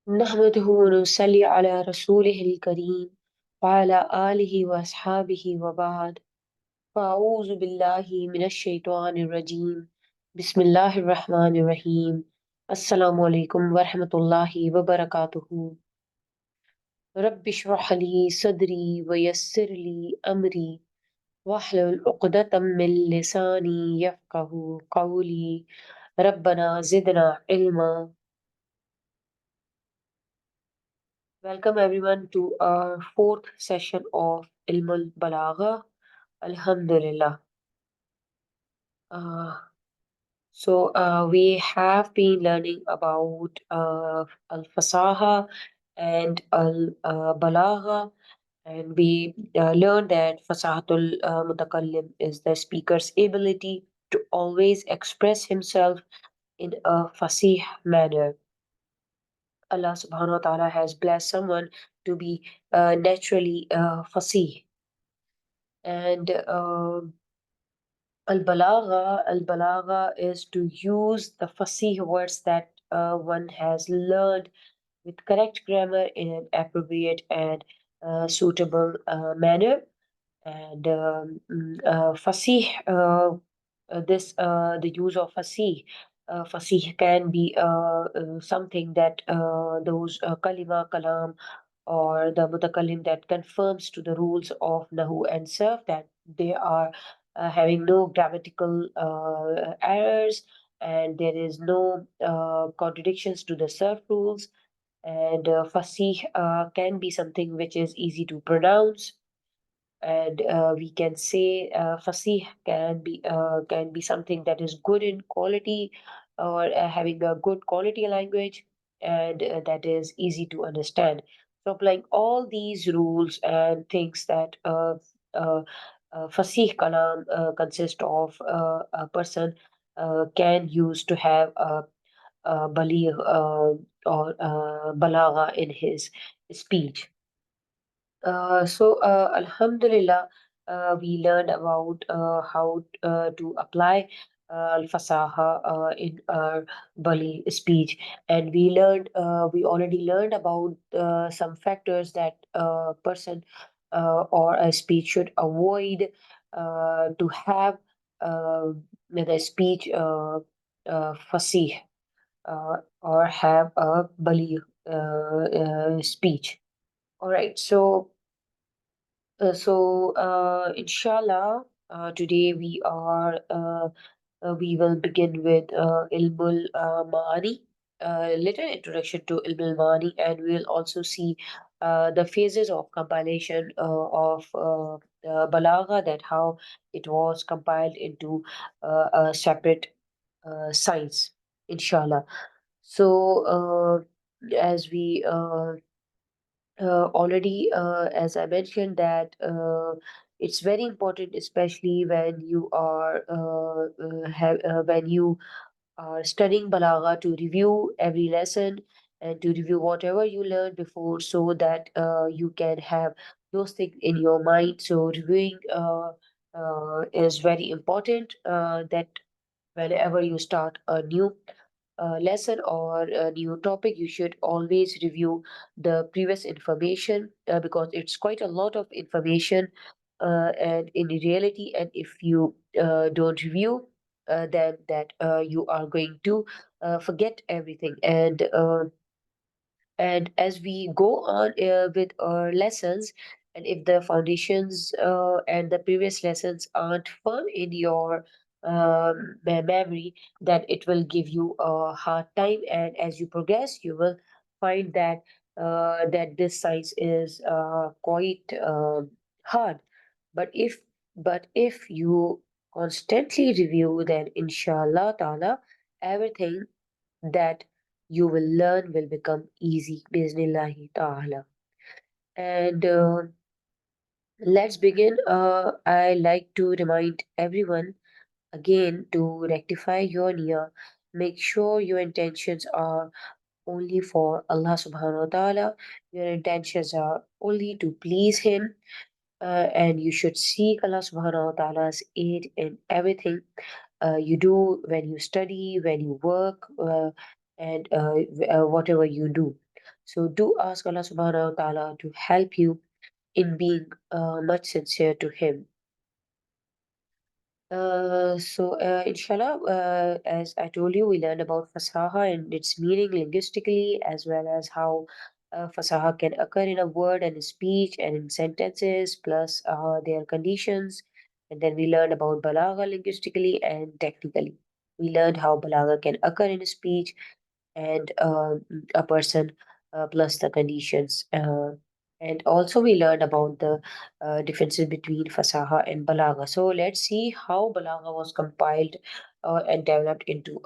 نحمده ونصلي على رسوله الكريم وعلى آله وأصحابه وبعد فأعوذ بالله من الشيطان الرجيم بسم الله الرحمن الرحيم السلام عليكم ورحمة الله وبركاته رب اشرح لي صدري ويسر لي أمري واحلل عقدة من لساني يفقه قولي ربنا زدنا علما. Welcome everyone to our fourth session of Ilmul Balagha. Alhamdulillah. Uh, we have been learning about Al Fasaha and Al Balagha, and we learned that Fasahatul Mutakallim is the speaker's ability to always express himself in a fasih manner. Allah subhanahu wa ta'ala has blessed someone to be naturally fasih. And al-balagha is to use the fasih words that one has learned with correct grammar in an appropriate and suitable manner. And fasih, the use of fasih. Fasih can be something that those kalima, kalam, or the mutakallim that confirms to the rules of Nahu and Sarf that they are having no grammatical errors and there is no contradictions to the Sarf rules. And Fasih can be something which is easy to pronounce, and we can say fasih can be something that is good in quality or having a good quality language, and that is easy to understand. So applying all these rules and things that fasih kalam consist of a person can use to have a baligh or balagha in his speech. Alhamdulillah, we learned about how to apply al-fasaha in our Bali speech, and we already learned about some factors that a person or a speech should avoid to have the speech fasih or have a Bali speech. All right, inshallah, today we will begin with Ilmul Maani, little introduction to Ilmul Maani, and we'll also see the phases of compilation of Balagha, that how it was compiled into a separate science, inshallah. So, as we already, as I mentioned, that it's very important, especially when you are when you are studying Balagha, to review every lesson and to review whatever you learned before, so that you can have those things in your mind. So reviewing is very important. That whenever you start a new lesson or a new topic, you should always review the previous information, because it's quite a lot of information. And in reality, and if you don't review, then that you are going to forget everything. And as we go on with our lessons, and if the foundations and the previous lessons aren't firm in your memory, then it will give you a hard time. And as you progress, you will find that this science is quite hard. But if you constantly review, then inshallah ta'ala, everything that you will learn will become easy, bismillahi ta'ala. And let's begin. I like to remind everyone again to rectify your niyyah. Make sure your intentions are only for Allah subhanahu wa ta'ala. Your intentions are only to please Him. And you should seek Allah subhanahu wa ta'ala's aid in everything you do, when you study, when you work, and whatever you do. So do ask Allah subhanahu wa ta'ala to help you in being much sincere to Him. Inshallah, as I told you, we learned about fasaha and its meaning linguistically, as well as how fasaha can occur in a word and a speech and in sentences, plus their conditions. And then we learned about balagha linguistically and technically. We learned how balagha can occur in a speech and a person plus the conditions. And also we learned about the differences between fasaha and balagha. So let's see how balagha was compiled and developed into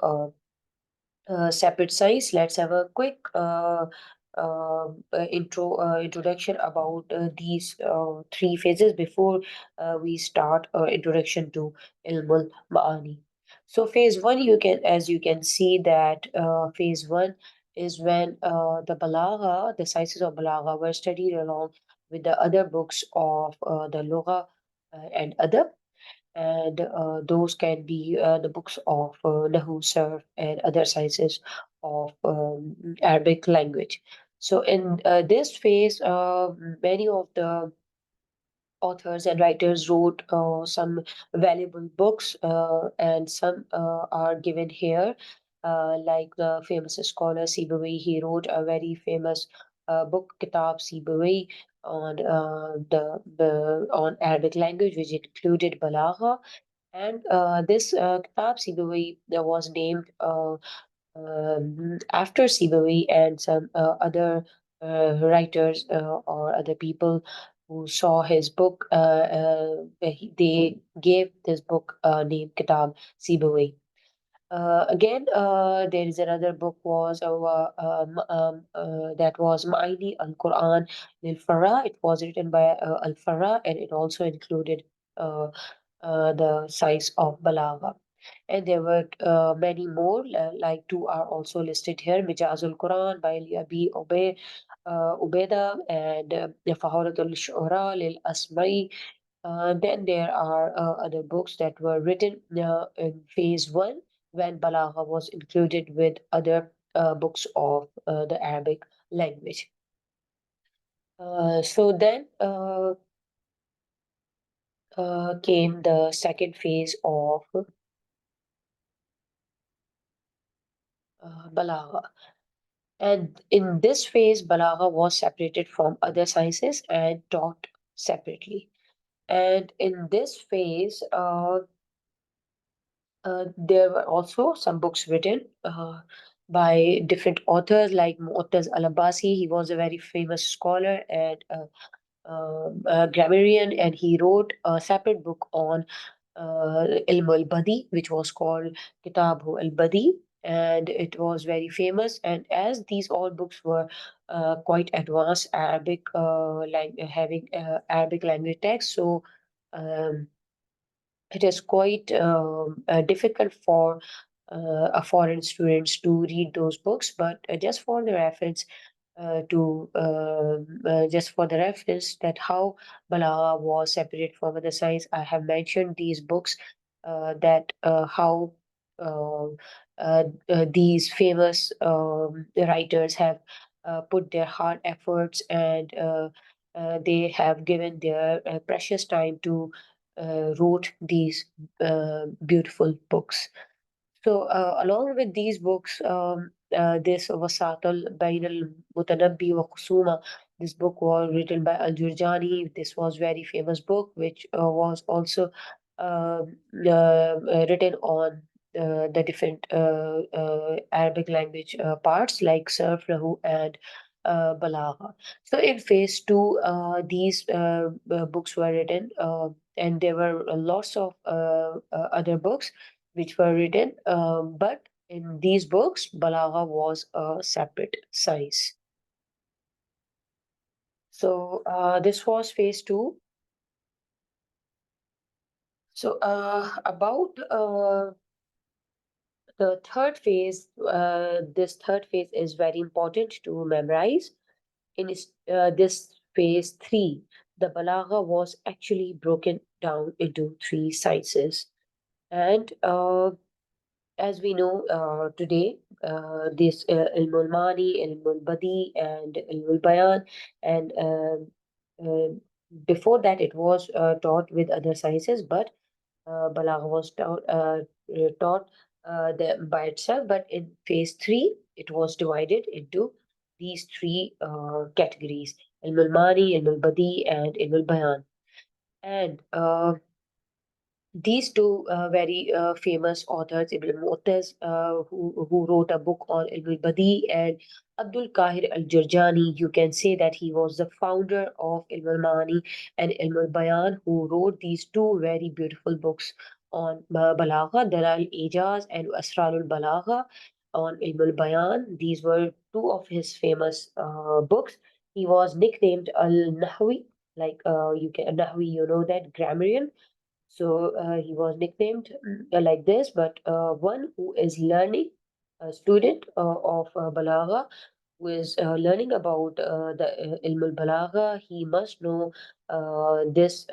a separate science. Let's have a quick introduction about these three phases before we start introduction to ilmul maani. So phase one, as you can see that phase one is when the balagha, the sciences of balagha were studied along with the other books of the lugha and adab, and those can be the books of Nahu, Sarf, and other sciences of Arabic language. So in this phase, many of the authors and writers wrote some valuable books, and some are given here. Like the famous scholar Sibawayh, he wrote a very famous book, Kitab Sibawayh, on on Arabic language, which included Balagha. And this Kitab Sibawayh was named after Sibawayh and some other writers or other people who saw his book. They gave this book named Kitab Sibawayh. There is another book was that was Ma'ini al-Quran lil Farah. It was written by al-Farah, and it also included uh, the size of Balagha. And there were many more, like two are also listed here: Mijazul Quran by Abi Ubeda, and Faharatul Shu'ara lil Asma'i. Then there are other books that were written in phase one when Balagha was included with other books of the Arabic language. So then came the second phase of Balagha. And in this phase, Balagha was separated from other sciences and taught separately. And in this phase, there were also some books written by different authors like Mu'taz al-Abbasi. He was a very famous scholar and grammarian, and he wrote a separate book on Ilm al-Badi, which was called Kitab al-Badi, and it was very famous. And as these all books were quite advanced Arabic, like having Arabic language text, so um, it is quite difficult for a foreign students to read those books. But just for the reference, just for the reference that how Balagha was separate from other science, I have mentioned these books that how uh, these famous writers have put their hard efforts, and they have given their precious time to wrote these beautiful books. So, along with these books, this Wasatul Bain al Mutanabbi wa Khusuma, this book was written by Al Jurjani. This was very famous book, which was also written on the different Arabic language parts like Surf, Rahu, and Balagha. So, in phase two, these books were written, and there were lots of other books which were written, but in these books, Balagha was a separate science. So this was phase two. So about the third phase, this third phase is very important to memorize. This phase three, the Balagha was actually broken down into three sciences. And as we know today, this Ilmul Mani, Ilmul Badi, and Ilmul Bayan, and uh, before that it was taught with other sciences, but Balagha was taught by itself. But in phase three, it was divided into these three categories: Ilmul Mani, Ilmul Badi, and Ilmul Bayan. And these two very famous authors, Ibn Mu'taz, who wrote a book on Ilm al-Badi, and Abdul Qahir al-Jurjani, you can say that he was the founder of Ilm al-Mani and Ilm al-Bayan, who wrote these two very beautiful books on Balagha, Dalal al-Ijaz and Asrar al-Balagha on Ilm al-Bayan. These were two of his famous books. He was nicknamed al-Nahwi, like you can Nahwi, you know that grammarian. So he was nicknamed like this, but one who is learning, a student of Balagha, who is learning about the Ilm al-Balagha, he must know this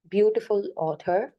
beautiful author.